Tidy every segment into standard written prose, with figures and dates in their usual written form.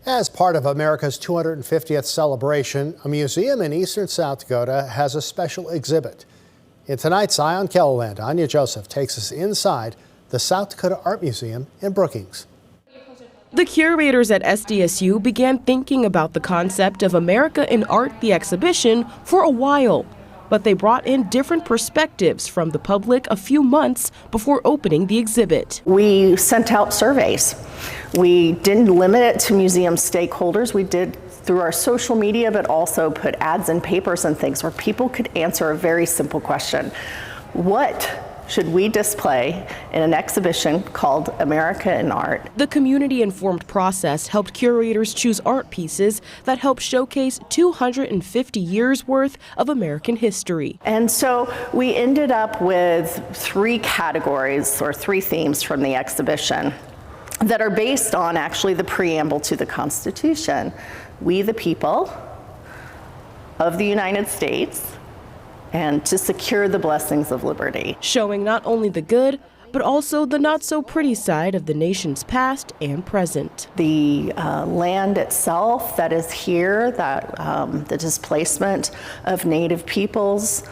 As part of America's 250th celebration, a museum in eastern South Dakota has a special exhibit. In tonight's Eye on KELOLAND, Anya Joseph takes us inside the South Dakota Art Museum in Brookings. The curators at SDSU began thinking about the concept of America in Art, the exhibition, for a while. But they brought in different perspectives from the public a few months before opening the exhibit. We sent out surveys. We didn't limit it to museum stakeholders. We did through our social media, but also put ads in papers and things where people could answer a very simple question. What should we display in an exhibition called America in Art? The community-informed process helped curators choose art pieces that help showcase 250 years worth of American history. And so we ended up with 3 categories or 3 themes from the exhibition that are based on actually the preamble to the Constitution. We the people of the United States, and to secure the blessings of liberty. Showing not only the good, but also the not so pretty side of the nation's past and present. The land itself that is here, that the displacement of Native peoples,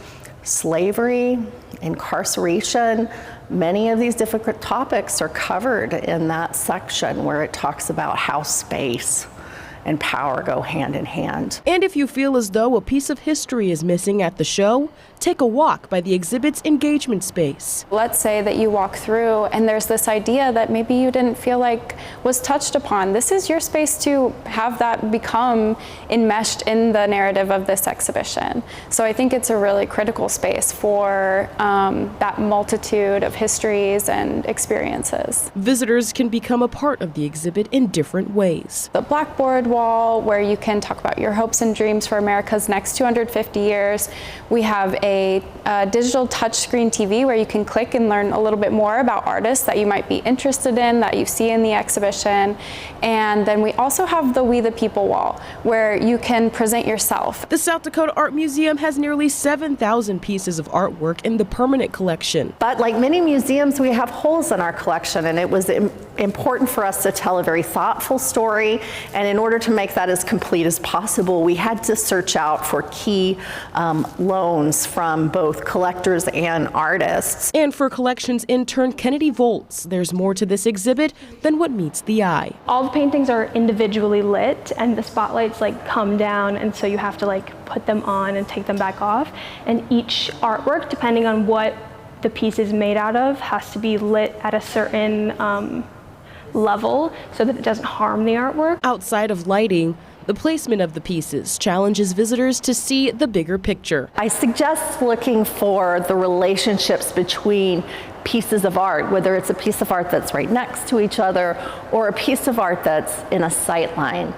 slavery, incarceration, many of these difficult topics are covered in that section where it talks about how space and power go hand in hand. And if you feel as though a piece of history is missing at the show, take a walk by the exhibit's engagement space. Let's say that you walk through and there's this idea that maybe you didn't feel like was touched upon. This is your space to have that become enmeshed in the narrative of this exhibition. So I think it's a really critical space for that multitude of histories and experiences. Visitors can become a part of the exhibit in different ways. The blackboard wall, where you can talk about your hopes and dreams for America's next 250 years. We have a digital touchscreen TV where you can click and learn a little bit more about artists that you might be interested in, that you see in the exhibition. And then we also have the We the People wall, where you can present yourself. The South Dakota Art Museum has nearly 7,000 pieces of artwork in the permanent collection. But like many museums, we have holes in our collection, and it was important for us to tell a very thoughtful story. And in order to make that as complete as possible, we had to search out for key loans from both collectors and artists. And for collections intern Kennedy Volz, there's more to this exhibit than what meets the eye. All the paintings are individually lit, and the spotlights come down, and so you have to put them on and take them back off. And each artwork, depending on what the piece is made out of, has to be lit at a certain level so that it doesn't harm the artwork. Outside of lighting, the placement of the pieces challenges visitors to see the bigger picture. I suggest looking for the relationships between pieces of art, whether it's a piece of art that's right next to each other or a piece of art that's in a sight line.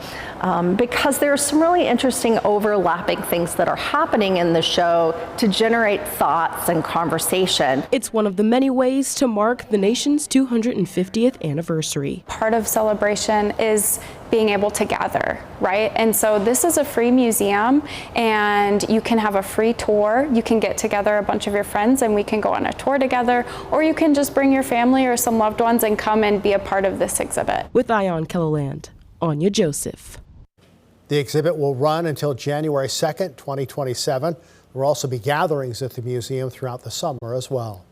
Because there are some really interesting overlapping things that are happening in the show to generate thoughts and conversation. It's one of the many ways to mark the nation's 250th anniversary. Part of celebration is being able to gather, right? And so this is a free museum, and you can have a free tour. You can get together a bunch of your friends and we can go on a tour together, or you can just bring your family or some loved ones and come and be a part of this exhibit. With Eye on KELOLAND, Anya Joseph. The exhibit will run until January 2nd, 2027. There will also be gatherings at the museum throughout the summer as well.